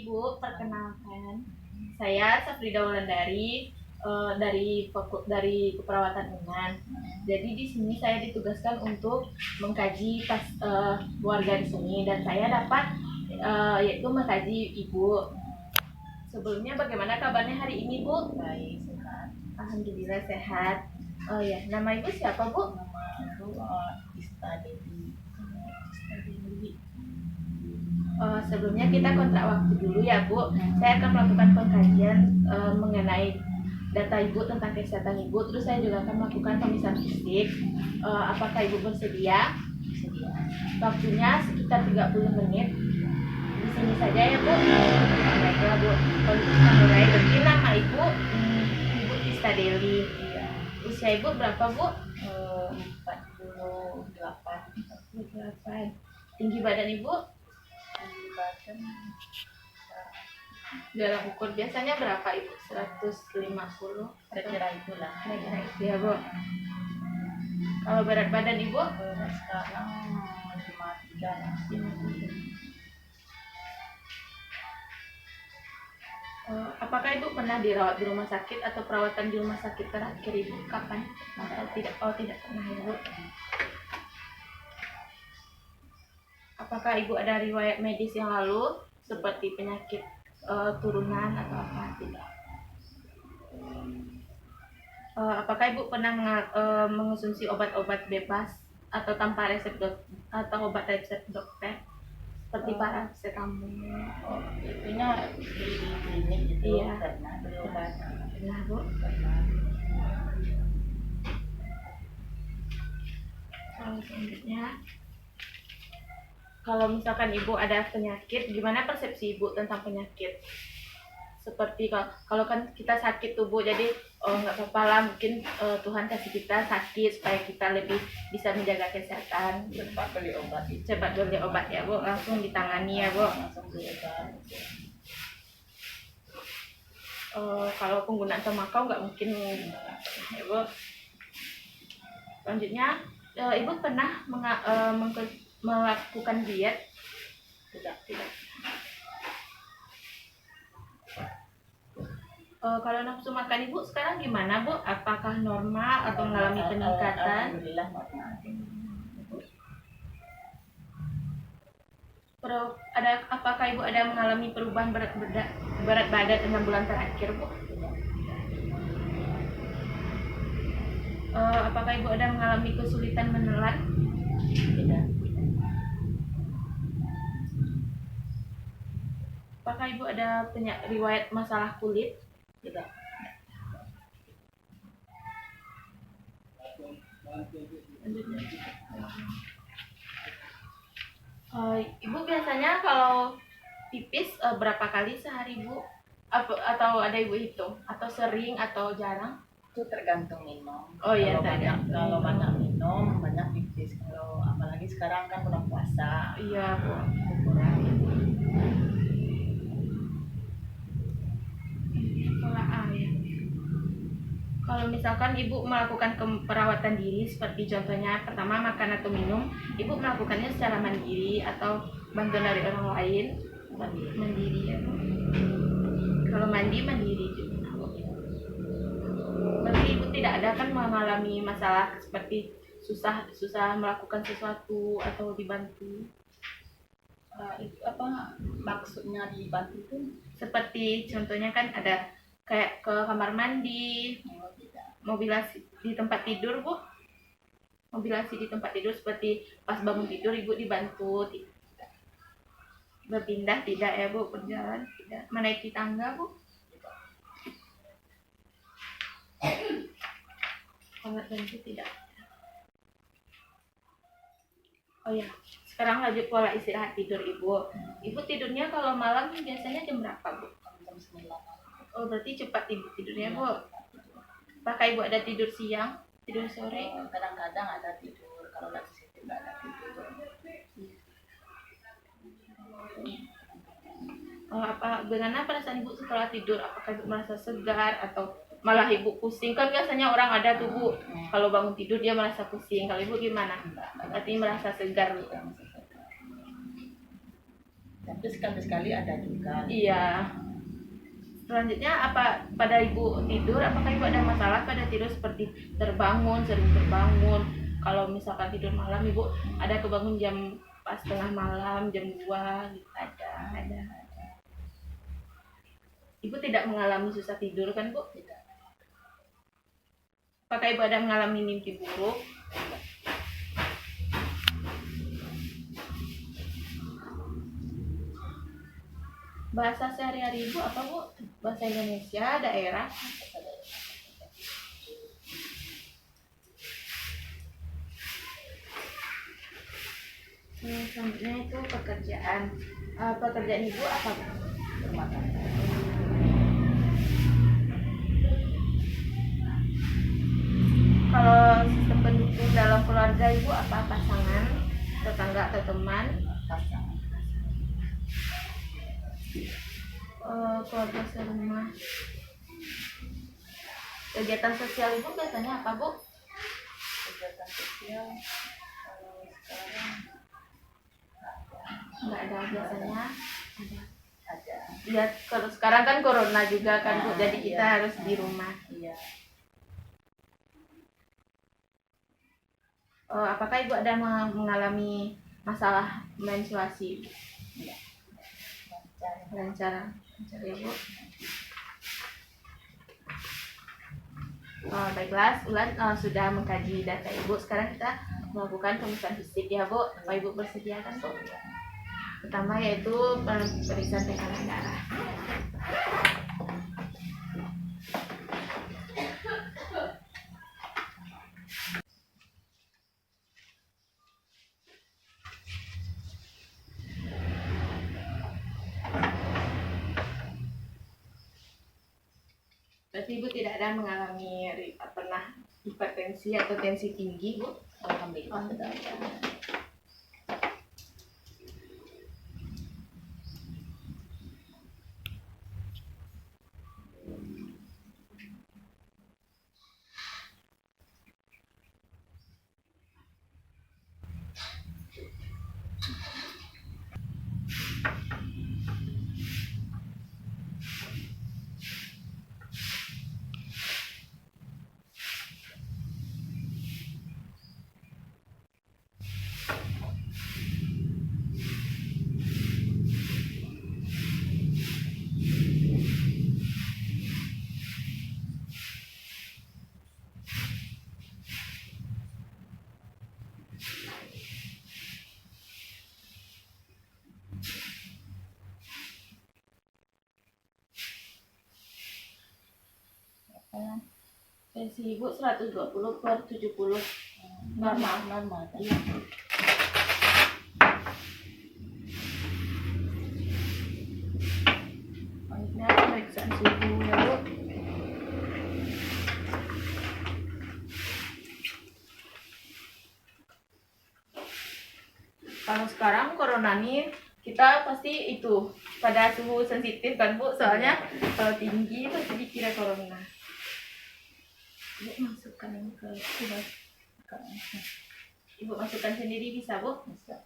Ibu, perkenalkan, saya Safrida Wulandari dari keperawatan Unan. Jadi di sini saya ditugaskan untuk mengkaji warga di sini dan saya dapat yaitu mengkaji Ibu. Sebelumnya bagaimana kabarnya hari ini, Bu? Baik, sehat. Alhamdulillah sehat. Oh ya, nama Ibu siapa, Bu? Nama Ibu Ista Dewi. Sebelumnya kita kontrak waktu dulu ya, Bu. Saya akan melakukan pengkajian mengenai data Ibu tentang kesehatan Ibu. Terus saya juga akan melakukan pemeriksaan fisik. Apakah Ibu bersedia? Sedia. Waktunya sekitar 30 menit. Di sini saja ya, Bu. Baiklah, Bu. Kalau kita mulai, berarti nama Ibu Ibu Ista Dewi. Iya. Usia Ibu berapa, Bu? 48. 48. Tinggi badan Ibu? Tinggi badan Dalam ukur biasanya berapa Ibu? 150? kira-kira itulah. Kira-kira itu ya, Bu. Kalau berat badan Ibu? Sekarang 53 lah. 53. Apakah Ibu pernah dirawat di rumah sakit atau perawatan di rumah sakit terakhir Ibu kapan? Tidak pernah ya, Bu. Apakah Ibu ada riwayat medis yang lalu seperti penyakit turunan atau apa? Tidak. Apakah Ibu pernah mengonsumsi obat-obat bebas atau tanpa resep atau obat resep dokter seperti paracetamol? Itunya di klinik itu. Iya. Pernah beli obat. Pernah, Bu. Pernah. Selanjutnya, kalau misalkan Ibu ada penyakit, gimana persepsi Ibu tentang penyakit? Seperti kalau kan kita sakit tuh, Bu, jadi nggak apa-apa lah, mungkin Tuhan kasih kita sakit supaya kita lebih bisa menjaga kesehatan. Cepat beli obat itu. Cepat beli obat ya, Bu, langsung ditangani ya, Bu. Langsung beli obat. Kalau penggunaan tembakau nggak mungkin ya, Bu. Selanjutnya, Ibu pernah melakukan diet? Tidak. Kalau nafsu makan Ibu sekarang gimana, Bu? Apakah normal atau mengalami peningkatan? Alhamdulillah normal. Apakah Ibu ada mengalami perubahan berat badan 6 bulan terakhir, Bu? Apakah Ibu ada mengalami kesulitan menelan? Tidak. Apakah Ibu ada riwayat masalah kulit? Tidak. Ibu biasanya kalau pipis berapa kali sehari, Bu? Atau ada Ibu hitung? Atau sering atau jarang? Itu tergantung minum. Oh iya, Kalau banyak minum banyak pipis. Kalau apalagi sekarang kan udah puasa. Iya, Bu. Kurang. Pola air. Kalau misalkan Ibu melakukan perawatan diri seperti contohnya pertama makan atau minum, Ibu melakukannya secara mandiri atau bantuan dari orang lain? Mandiri ya. Kalau mandiri juga. Berarti Ibu tidak ada kan mengalami masalah seperti susah melakukan sesuatu atau dibantu? Itu apa maksudnya dibantu itu? Seperti contohnya kan ada kayak ke kamar mandi, mobilasi di tempat tidur, Bu. Mobilasi di tempat tidur seperti pas bangun tidur Ibu dibantu. Berpindah tidak ya, Bu? Berjalan tidak? Menaiki tangga, Bu? Alat bantu tidak. Oh ya, sekarang lanjut pola istirahat tidur Ibu. Ibu tidurnya kalau malam biasanya jam berapa, Bu? Jam 9. Oh, berarti cepat Ibu tidurnya, Bu. Apakah Ibu ada tidur siang, tidur sore? Kadang-kadang ada tidur, kalau lagi sibuk nggak ada tidur. Bagaimana perasaan Ibu setelah tidur? Apakah Ibu merasa segar atau malah Ibu pusing? Kan biasanya orang ada tuh, Bu, kalau bangun tidur dia merasa pusing. Kalau Ibu gimana? Berarti merasa segar, Bu. Tapi sekali-sekali ada juga. Iya. Selanjutnya apa pada ibu tidur? Apakah ibu ada masalah pada tidur seperti terbangun, sering terbangun? Kalau misalkan tidur malam ibu ada kebangun jam pas tengah malam, jam 2 gitu ada. Ibu tidak mengalami susah tidur kan bu? Tidak. Apakah ibu ada mengalami mimpi buruk? Bahasa sehari-hari ibu apa bu? Bahasa Indonesia, daerah? Selanjutnya itu pekerjaan. Pekerjaan ibu apa bu? Rumah tangga. Kalau sistem pendukung dalam keluarga ibu apa? Pasangan, tetangga atau teman? Pasangan. Keluarga serumah. Kegiatan sosial ibu biasanya apa bu? Kegiatan sosial kalau sekarang Nggak ada biasanya. ada. Ya kalau sekarang kan corona juga kan bu, jadi kita Iya. harus di rumah. Iya. Apakah ibu ada mengalami masalah menstruasi? Iya. Lancar ya bu. Baiklah, Ulan sudah mengkaji data ibu. Sekarang kita melakukan pemeriksaan fisik ya bu. Apa ibu bersedia kan bu? Pertama yaitu pemeriksaan tekanan darah. Berarti ibu tidak ada mengalami pernah hipertensi atau tensi tinggi bu? Alhamdulillah tidak ada. Tensi ibu 120/70 normal. Normal. Iya. Baiknya pemeriksaan suhu ya bu. Kalau sekarang corona nih kita pasti itu pada suhu sensitif kan bu, soalnya kalau tinggi pasti dikira corona. Ibu masukkan ini ke ibu masukkan sendiri bisa bu? Bisa.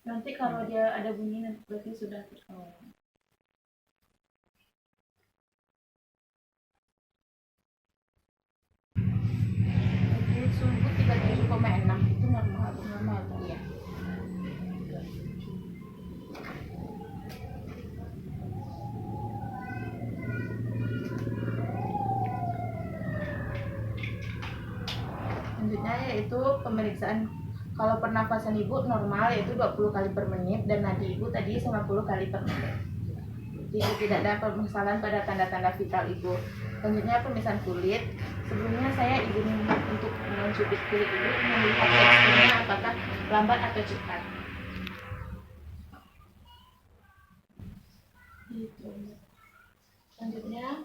Nanti kalau dia ada bunyi nanti berarti sudah terkawal. Oke, suhu 37,6 itu normal. Normal tuh. Iya. Selanjutnya yaitu pemeriksaan kalau pernafasan ibu normal yaitu 20 kali per menit dan nadi ibu tadi 50 kali per menit. Jadi tidak ada permasalahan pada tanda-tanda vital ibu. Selanjutnya pemeriksaan kulit. Sebelumnya saya ingin untuk mencubit kulit ibu melihat teksturnya apakah lambat atau cepat. Gitu. Selanjutnya,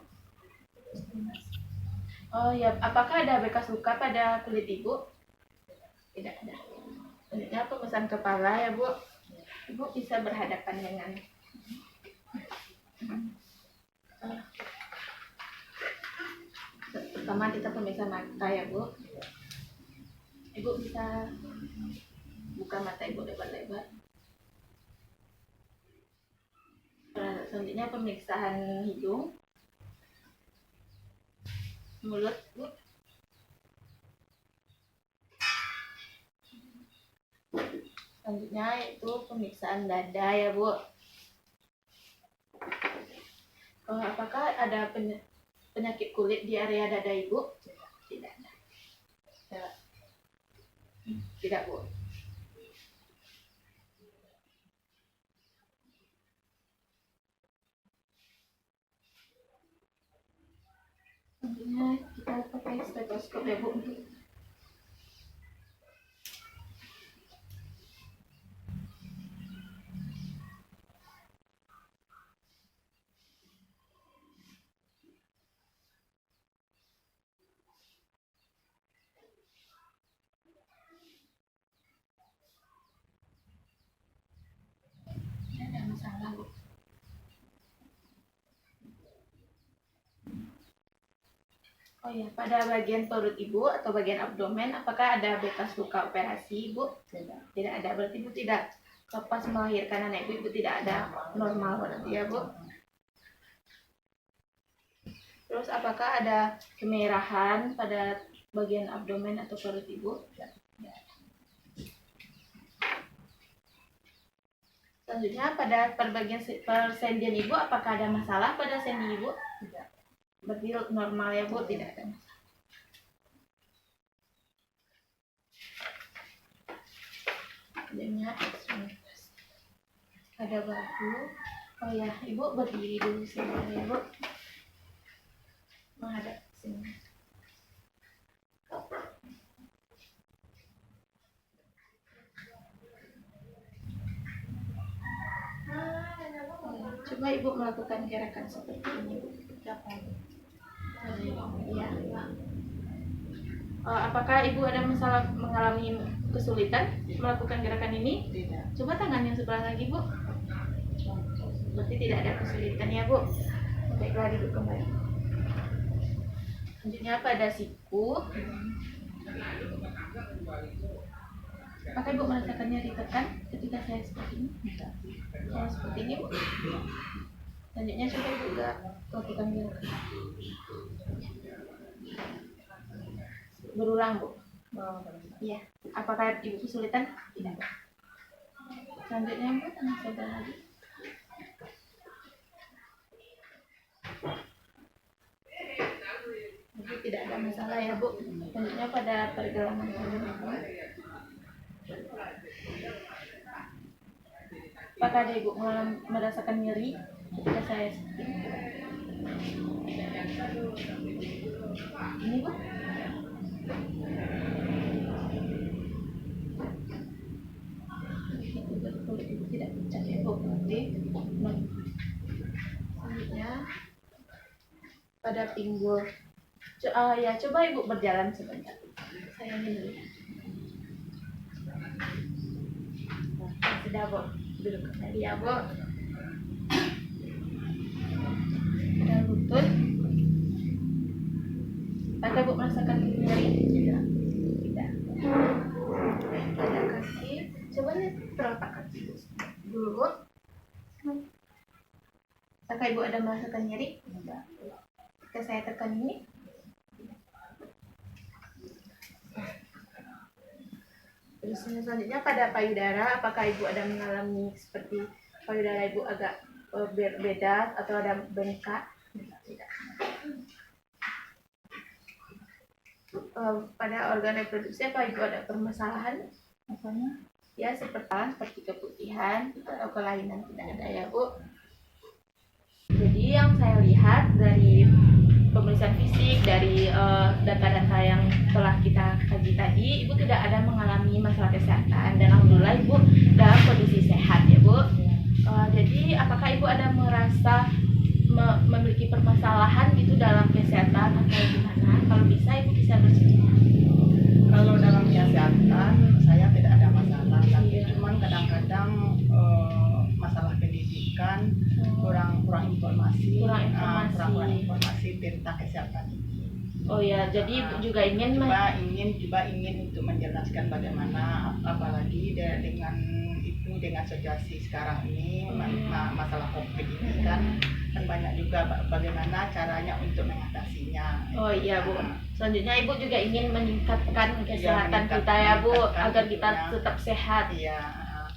oh ya, apakah ada bekas luka pada kulit ibu? Tidak ada. Selanjutnya pemeriksaan kepala ya bu. Ibu bisa berhadapan dengan pertama kita pemirsa mata ya Bu. Ibu bisa buka mata Ibu lebar-lebar. Selanjutnya pemeriksaan hidung, mulut Bu. Selanjutnya itu pemeriksaan dada ya Bu. Apakah ada penyakit kulit di area dada Ibu? Tidak ada. Tidak Bu. Selanjutnya kita pakai stetoskop ya Bu. Tidak ada masalah Bu. Oh ya, pada bagian perut Ibu atau bagian abdomen, apakah ada bekas luka operasi Ibu? Tidak ada, berarti Ibu tidak pas melahirkan anak Ibu tidak ada, normal berarti ya Bu. Terus apakah ada kemerahan pada bagian abdomen atau perut Ibu? Tidak. Selanjutnya pada bagian persendian Ibu, apakah ada masalah pada sendi Ibu? Tidak. Berarti normal ya Bu, tidak ada masalah. Selanjutnya ada bahu. Oh ya, Ibu berdiri dulu sebentar ya Bu. Menghadap sini. Coba Ibu melakukan gerakan seperti ini Bu. Ya. Apakah Ibu ada masalah mengalami kesulitan melakukan gerakan ini? Tidak. Coba tangan yang sebelah lagi Bu. Berarti tidak ada kesulitan ya Bu. Baiklah, duduk kembali. Selanjutnya pada siku. Apakah Ibu merasakan nyeri tekan ketika saya seperti ini? Saya seperti ini Bu. Selanjutnya coba Ibu lakukan gerakan. Berulang Bu. Iya. Apakah Ibu kesulitan? Tidak. Selanjutnya Bu, tangan sebelah lagi. Jadi tidak ada masalah ya Bu. Selanjutnya pada pergelangan tangan Ibu. Apakah ada Ibu merasakan nyeri ketika saya seperti ini? Ini Bu. Kulit Ibu tidak pecah ya Bu. Berarti selanjutnya pada pinggul. Ya, coba Ibu berjalan sebentar. Saya ini. Sudah Bu. Duduk kembali ya Bu. Ada lutut. Apakah Ibu merasakan nyeri? Tidak. Tidak. Ada kaki. Coba lihat telapak kaki dulu. Apakah Ibu ada merasakan nyeri? Tidak. Ketika saya tekan ini. Terus selanjutnya pada payudara, apakah Ibu ada mengalami seperti payudara Ibu agak berbeda atau ada bengkak? Tidak. Pada organ reproduksi, apa Ibu ada permasalahan? Apanya? Ya, seperti keputihan atau kelainan, tidak ada ya Bu. Jadi yang saya lihat dari pemeriksaan fisik, dari data-data yang telah kita kaji tadi, Ibu tidak ada mengalami masalah kesehatan dan alhamdulillah Ibu dalam kondisi sehat ya Bu. Jadi apakah Ibu ada merasa memiliki permasalahan gitu dalam kesehatan atau gimana? Kalau bisa Ibu bisa bercerita. Kalau dalam kesehatan saya tidak ada masalah, tapi cuman kadang-kadang masalah pendidikan kurang informasi tentang kesehatan ini. Oh ya, jadi Ibu juga ingin ingin untuk menjelaskan bagaimana, apalagi dengan situasi sekarang ini, masalah COVID ini kan banyak juga bagaimana caranya untuk mengatasinya. Oh iya Bu. Selanjutnya Ibu juga ingin meningkatkan kesehatan kita meningkatkan ya Bu, agar kita tentunya. tetap sehat. Iya.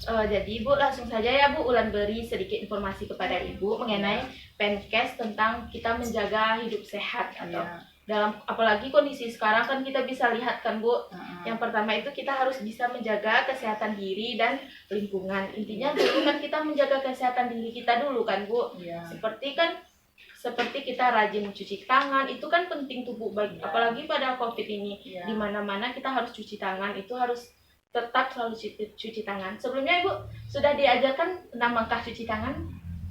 Jadi Ibu langsung saja ya Bu, Ulan beri sedikit informasi kepada Ibu mengenai Penkes tentang kita menjaga hidup sehat atau dalam apalagi kondisi sekarang kan kita bisa lihat kan Bu. Yang pertama itu kita harus bisa menjaga kesehatan diri dan lingkungan. Intinya dulu kan kita menjaga kesehatan diri kita dulu kan Bu. Seperti kita rajin mencuci tangan, itu kan penting tuh Bu, apalagi pada COVID ini. Di mana-mana kita harus cuci tangan, itu harus tetap selalu cuci tangan. Sebelumnya Ibu sudah diajarkan 6 langkah cuci tangan?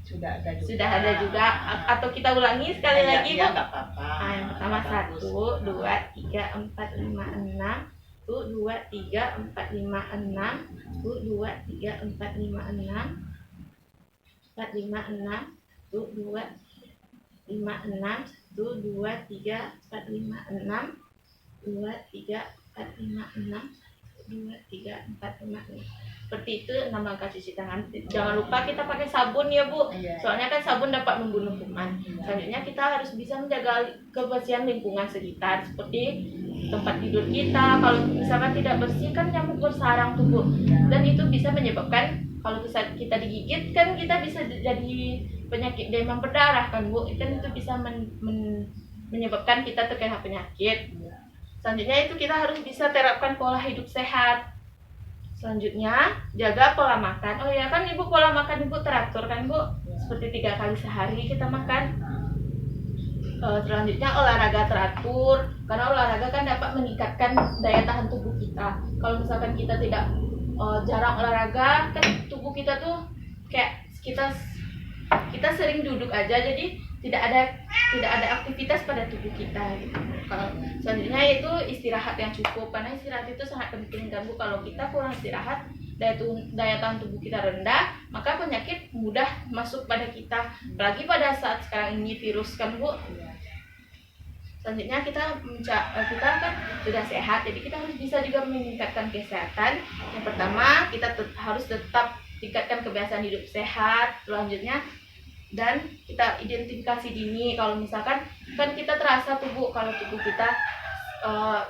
Sudah ada juga. Atau kita ulangi sekali lagi Bu? Iya, nggak apa-apa. Yang pertama 1, 2, 3, 4, 5, 6. 1, 2, 3, 4, 5, 6. 1, 2, 3, 4, 5, 6. 4, 5, 6. 1, 2, 5, 6. 1, 2, 3, 4, 5, 6. 2, 3, 4, 5, 6. 2, 3, 4, 5, 6. Seperti itu 6 langkah cuci tangan. Jangan lupa kita pakai sabun ya Bu. Soalnya kan sabun dapat membunuh kuman. Selanjutnya kita harus bisa menjaga kebersihan lingkungan sekitar, seperti tempat tidur kita. Kalau misalkan tidak bersih kan nyamuk bersarang tuh Bu. Dan itu bisa menyebabkan, kalau kita digigit kan kita bisa jadi penyakit demam berdarah kan Bu. Kan itu bisa menyebabkan kita terkena penyakit. Selanjutnya itu kita harus bisa terapkan pola hidup sehat. Selanjutnya jaga pola makan. Oh ya kan Ibu, pola makan Ibu teratur kan Bu, seperti 3 kali sehari kita makan. Selanjutnya olahraga teratur, karena olahraga kan dapat meningkatkan daya tahan tubuh kita. Kalau misalkan kita tidak jarang olahraga, kan tubuh kita tuh kayak kita sering duduk aja, jadi tidak ada aktivitas pada tubuh kita gitu. Kalau selanjutnya itu istirahat yang cukup, karena istirahat itu sangat penting kan Bu. Kalau kita kurang istirahat, daya tahan tubuh kita rendah, maka penyakit mudah masuk pada kita. Apalagi pada saat sekarang ini virus kan Bu. Selanjutnya kita kan sudah sehat, jadi kita harus bisa juga meningkatkan kesehatan. Yang pertama kita harus tetap tingkatkan kebiasaan hidup sehat. Selanjutnya dan kita identifikasi dini, kalau misalkan kan kita terasa tubuh, kalau tubuh kita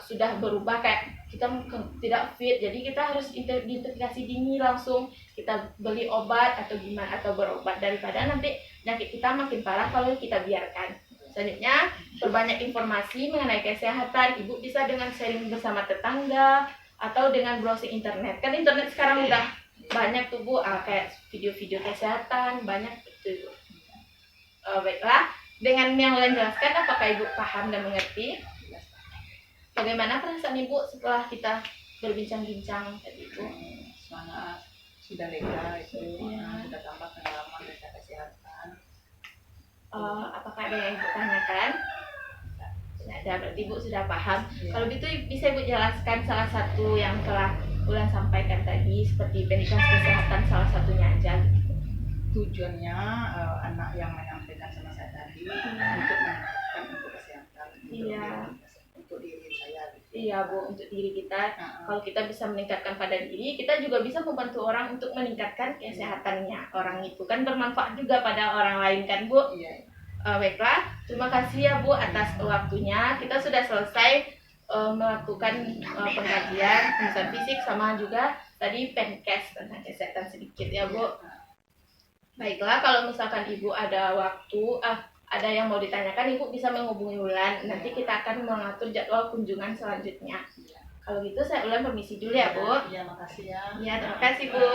sudah berubah, kayak kita tidak fit, jadi kita harus identifikasi dini, langsung kita beli obat atau gimana, atau berobat, daripada nanti penyakit kita makin parah kalau kita biarkan. Selanjutnya perbanyak informasi mengenai kesehatan. Ibu bisa dengan sharing bersama tetangga atau dengan browsing internet. Kan internet sekarang udah banyak tuh Bu, kayak video-video kesehatan banyak gitu. Baiklah, dengan yang lain jelaskan, apakah Ibu paham dan mengerti? Bagaimana perasaan Ibu setelah kita berbincang-bincang tadi Ibu? Semangat, sudah lega itu, sudah tambah pengalaman tentang kesehatan. Apakah ada yang Ibu tanyakan? Tidak ada, berarti Ibu sudah paham. Kalau gitu bisa Ibu jelaskan salah satu yang telah Ulan sampaikan tadi, seperti pendidikan kesehatan salah satunya aja. Tujuannya anak yang menyampaikan sama saya tadi untuk meningkatkan untuk kesehatan, untuk diri saya. Iya Bu, untuk diri kita. Kalau kita bisa meningkatkan pada diri, kita juga bisa membantu orang untuk meningkatkan kesehatannya. Orang itu kan bermanfaat juga pada orang lain kan Bu. Baiklah, terima kasih ya Bu atas waktunya. Kita sudah selesai melakukan pengkajian pemeriksaan fisik sama juga tadi Penkes tentang kesehatan sedikit ya Bu. Baiklah, kalau misalkan Ibu ada waktu, ada yang mau ditanyakan, Ibu bisa menghubungi Ulan. Nanti kita akan mengatur jadwal kunjungan selanjutnya. Kalau gitu saya Ulan permisi dulu ya Bu. Iya, makasih ya. Iya, terima kasih Bu.